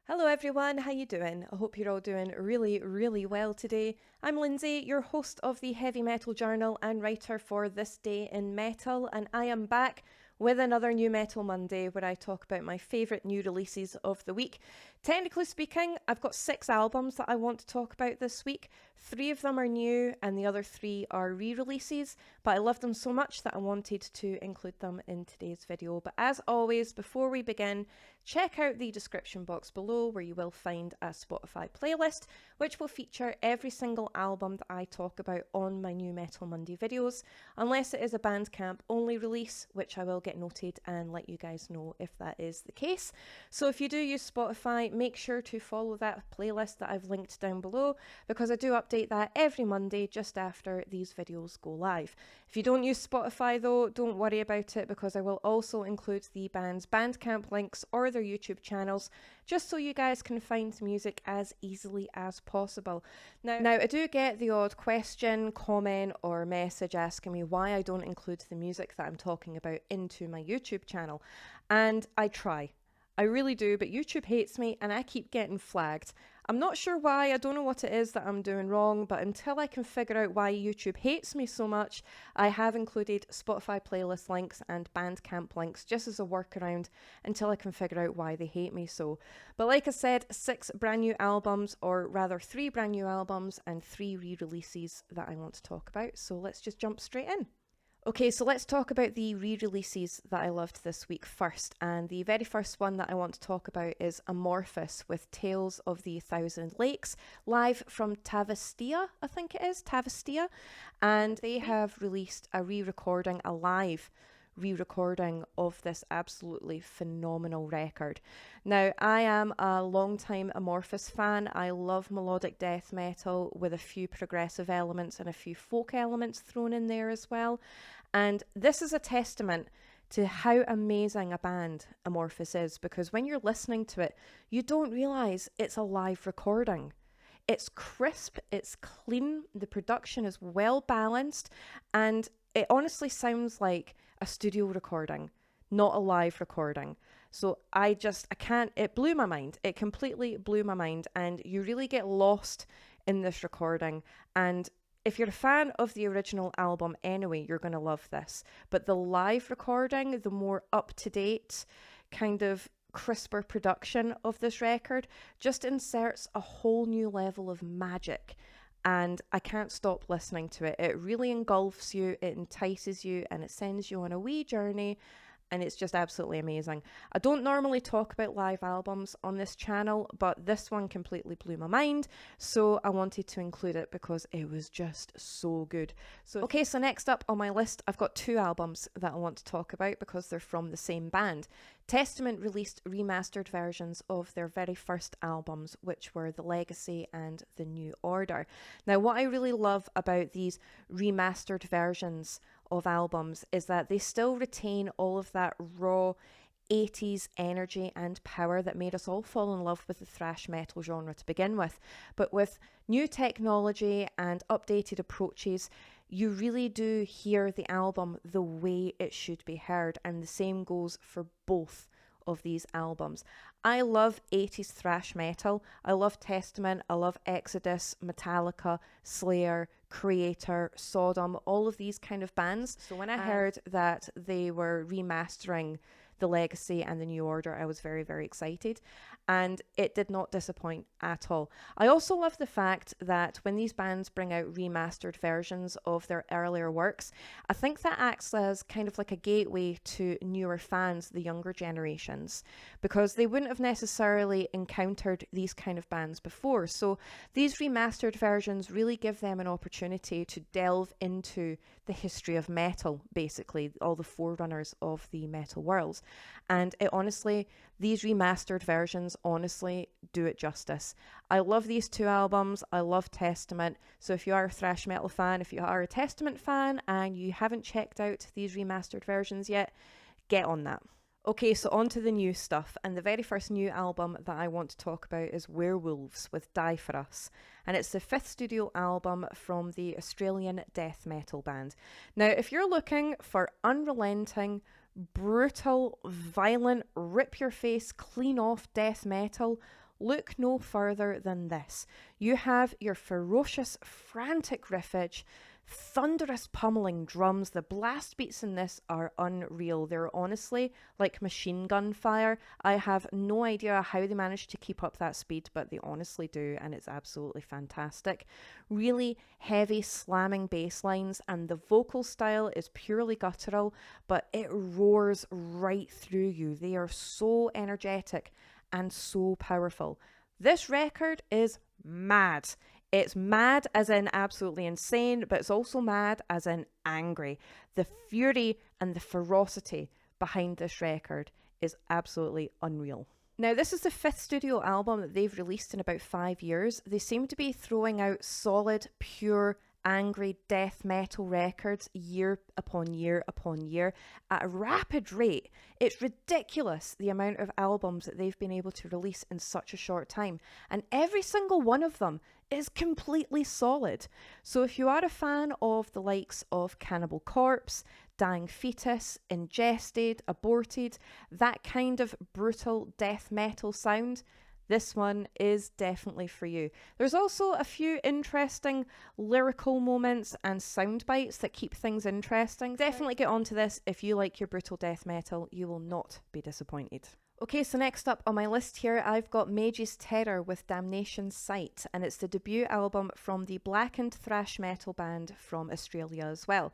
Hello everyone, how you doing? I hope you're all doing really well today. I'm Lindsay, your host of the Heavy Metal Journal and writer for This Day in Metal, and I am back with another New Metal Monday where I talk about my favourite new releases of the week. Technically speaking, I've got 6 albums that I want to talk about this week. 3 of them are new and the other 3 are re-releases, but I love them so much that I wanted to include them in today's video. But as always, before we begin, check out the description box below where you will find a Spotify playlist which will feature every single album that I talk about on my New Metal Monday videos, unless it is a Bandcamp only release, which I will get noted and let you guys know if that is the case. So if you do use Spotify, make sure to follow that playlist that I've linked down below, because I do update that every Monday just after these videos go live. If you don't use Spotify though, don't worry about it, because I will also include the band's Bandcamp links or their YouTube channels, just so you guys can find music as easily as possible. Now I do get the odd question, comment or message asking me why I don't include the music that I'm talking about into my YouTube channel, and I try. I really do, but YouTube hates me and I keep getting flagged. I'm not sure why, I don't know what it is that I'm doing wrong, but until I can figure out why YouTube hates me so much, I have included Spotify playlist links and Bandcamp links just as a workaround until I can figure out why they hate me so. But like I said, 6 brand new albums, or rather 3 brand new albums and 3 re-releases that I want to talk about, so let's just jump straight in. Okay, so let's talk about the re-releases that I loved this week first, and the very first one that I want to talk about is Amorphis with Tales of the Thousand Lakes, live from Tavastia, I think it is, Tavastia, and they have released a re-recording, a live re-recording of this absolutely phenomenal record. Now, I am a long-time Amorphis fan. I love melodic death metal with a few progressive elements and a few folk elements thrown in there as well. And this is a testament to how amazing a band Amorphis is, because when you're listening to it, you don't realise it's a live recording. It's crisp, it's clean, the production is well balanced, and it honestly sounds like a studio recording, not a live recording. So I can't, it blew my mind. It completely blew my mind, and you really get lost in this recording. And if you're a fan of the original album anyway, you're going to love this. But the live recording, the more up-to-date, kind of crisper production of this record, just inserts a whole new level of magic. And I can't stop listening to it. It really engulfs you, it entices you, and it sends you on a wee journey, and it's just absolutely amazing. I don't normally talk about live albums on this channel, but this one completely blew my mind, so I wanted to include it because it was just so good. So next up on my list, I've got 2 albums that I want to talk about because they're from the same band. Testament released remastered versions of their very first albums, which were The Legacy and The New Order. Now, what I really love about these remastered versions of albums is that they still retain all of that raw 80s energy and power that made us all fall in love with the thrash metal genre to begin with. But with new technology and updated approaches, you really do hear the album the way it should be heard, and the same goes for both of these albums. I love 80s thrash metal. I love Testament, I love Exodus, Metallica, Slayer, Creator, Sodom, all of these kind of bands. So when I heard that they were remastering The Legacy and The New Order, I was very excited, and it did not disappoint at all. I also love the fact that when these bands bring out remastered versions of their earlier works, I think that acts as kind of like a gateway to newer fans, the younger generations, because they wouldn't have necessarily encountered these kind of bands before. So these remastered versions really give them an opportunity to delve into the history of metal, basically all the forerunners of the metal world. And these remastered versions honestly do it justice. I love these 2 albums. I love Testament. So if you are a thrash metal fan, if you are a Testament fan and you haven't checked out these remastered versions yet, get on that. Okay, so on to the new stuff, and the very first new album that I want to talk about is Werewolves with Die For Us, and it's the 5th studio album from the Australian death metal band. Now, if you're looking for unrelenting, brutal, violent, rip your face clean off death metal, look no further than this. You have your ferocious, frantic riffage, thunderous pummeling drums. The blast beats in this are unreal. They're honestly like machine gun fire. I have no idea how they manage to keep up that speed, but they honestly do, and it's absolutely fantastic. Really heavy slamming bass lines, and the vocal style is purely guttural, but it roars right through you. They are so energetic and so powerful. This record is mad. It's mad as in absolutely insane, but it's also mad as in angry. The fury and the ferocity behind this record is absolutely unreal. Now, this is the 5th studio album that they've released in about 5 years. They seem to be throwing out solid, pure, angry death metal records year upon year upon year at a rapid rate. It's ridiculous the amount of albums that they've been able to release in such a short time, and every single one of them is completely solid. So if you are a fan of the likes of Cannibal Corpse, Dying Fetus, Ingested, Aborted, that kind of brutal death metal sound, this one is definitely for you. There's also a few interesting lyrical moments and sound bites that keep things interesting. Definitely get onto this if you like your brutal death metal. You will not be disappointed. Okay, so next up on my list here, I've got Mage's Terror with Damnation's Sight, and it's the debut album from the blackened thrash metal band from Australia as well.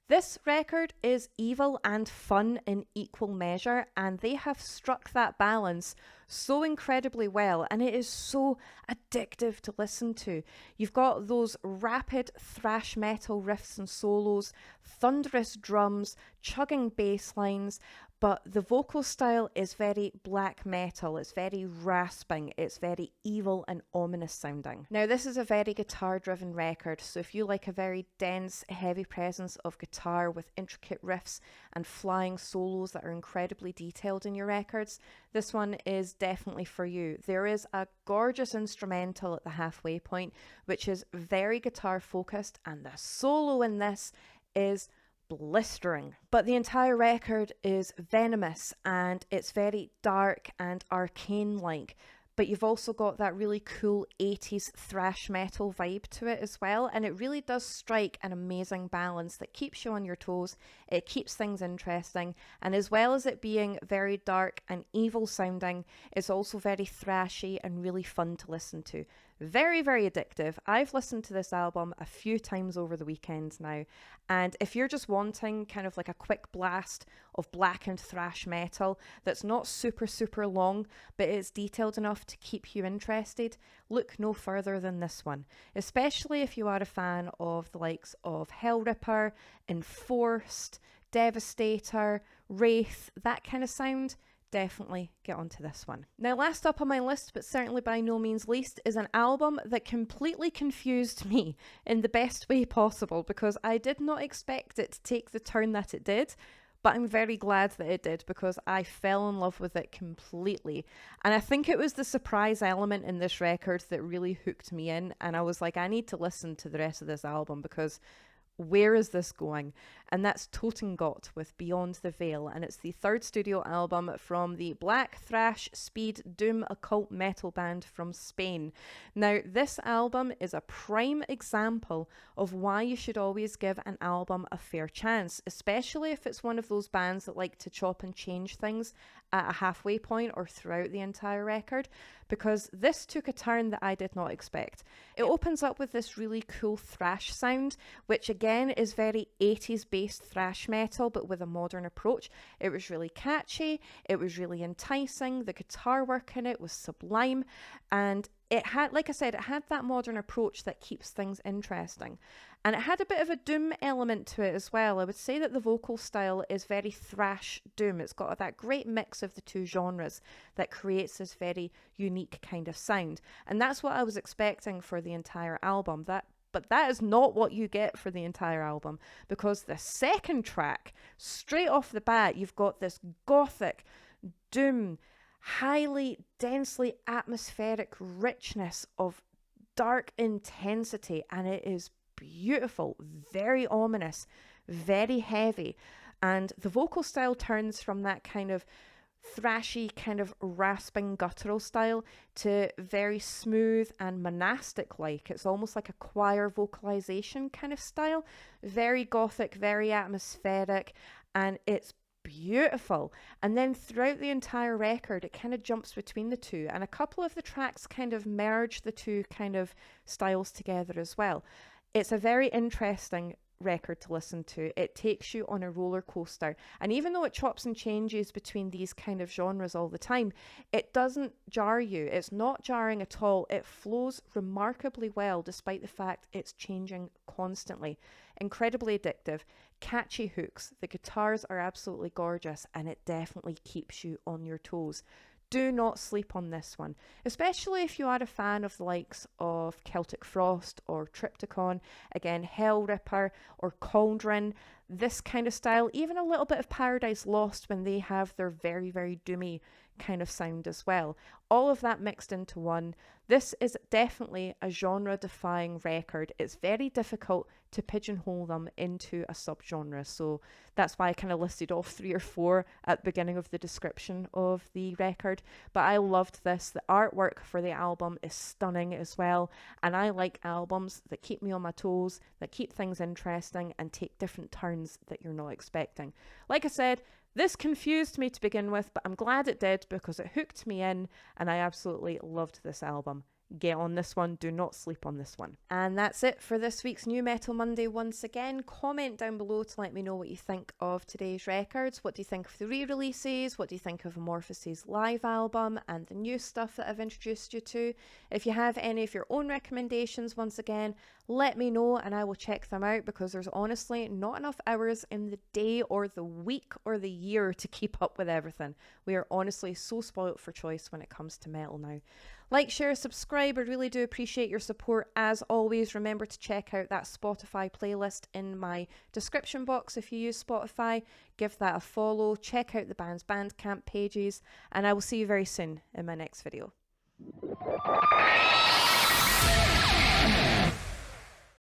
This record is evil and fun in equal measure, and they have struck that balance so incredibly well, and it is so addictive to listen to. You've got those rapid thrash metal riffs and solos, thunderous drums, chugging bass lines, but the vocal style is very black metal. It's very rasping. It's very evil and ominous sounding. Now, this is a very guitar-driven record, so if you like a very dense, heavy presence of guitar with intricate riffs and flying solos that are incredibly detailed in your records, this one is definitely for you. There is a gorgeous instrumental at the halfway point, which is very guitar-focused, and the solo in this is blistering. But the entire record is venomous, and it's very dark and arcane-like. But you've also got that really cool 80s thrash metal vibe to it as well, and it really does strike an amazing balance that keeps you on your toes. It keeps things interesting, and as well as it being very dark and evil sounding, it's also very thrashy and really fun to listen to. Very, very addictive. I've listened to this album a few times over the weekend now, and if you're just wanting kind of like a quick blast of blackened thrash metal that's not super, super long, but it's detailed enough to keep you interested, look no further than this one. Especially if you are a fan of the likes of Hellripper, Enforced, Devastator, Wraith, that kind of sound. Definitely get onto this one. Now, last up on my list, but certainly by no means least, is an album that completely confused me in the best way possible, because I did not expect it to take the turn that it did, but I'm very glad that it did, because I fell in love with it completely. And I think it was the surprise element in this record that really hooked me in, and I was like, I need to listen to the rest of this album, because where is this going? And that's Totengot with Beyond the Veil, and it's the 3rd studio album from the black thrash speed doom occult metal band from Spain. Now, this album is a prime example of why you should always give an album a fair chance, especially if it's one of those bands that like to chop and change things at a halfway point or throughout the entire record, because this took a turn that I did not expect. It opens up with this really cool thrash sound, which again is very 80s based thrash metal, but with a modern approach. It was really catchy, it was really enticing, the guitar work in it was sublime, and it had, like I said, it had that modern approach that keeps things interesting. And it had a bit of a doom element to it as well. I would say that the vocal style is very thrash doom. It's got that great mix of the two genres that creates this very unique kind of sound. And that's what I was expecting for the entire album. But that is not what you get for the entire album, because the second track, straight off the bat, you've got this gothic doom, highly densely atmospheric richness of dark intensity, and it is beautiful, very ominous, very heavy. And the vocal style turns from that kind of thrashy, kind of rasping guttural style to very smooth and monastic like. It's almost like a choir vocalization kind of style. Very gothic, very atmospheric, and it's beautiful. And then throughout the entire record, it kind of jumps between the two, and a couple of the tracks kind of merge the two kind of styles together as well. It's a very interesting record to listen to. It takes you on a roller coaster, and even though it chops and changes between these kind of genres all the time, it doesn't jar you. It's not jarring at all. It flows remarkably well despite the fact it's changing constantly. Incredibly addictive, catchy hooks, the guitars are absolutely gorgeous, and it definitely keeps you on your toes. Do not sleep on this one, especially if you are a fan of the likes of Celtic Frost or Triptychon, again, Hell Ripper or Cauldron, this kind of style, even a little bit of Paradise Lost when they have their very, very doomy kind of sound as well. All of that mixed into one. This is definitely a genre-defying record. It's very difficult to pigeonhole them into a subgenre, so that's why I kind of listed off 3 or 4 at the beginning of the description of the record. But I loved this. The artwork for the album is stunning as well, and I like albums that keep me on my toes, that keep things interesting and take different turns that you're not expecting. Like I said, this confused me to begin with, but I'm glad it did because it hooked me in and I absolutely loved this album. Get on this one, do not sleep on this one. And that's it for this week's New Metal Monday once again. Comment down below to let me know what you think of today's records. What do you think of the re-releases? What do you think of Amorphis' live album and the new stuff that I've introduced you to? If you have any of your own recommendations, once again, let me know and I will check them out, because there's honestly not enough hours in the day or the week or the year to keep up with everything. We are honestly so spoilt for choice when it comes to metal now. Like, share, subscribe. I really do appreciate your support. As always, remember to check out that Spotify playlist in my description box if you use Spotify. Give that a follow. Check out the band's Bandcamp pages, and I will see you very soon in my next video.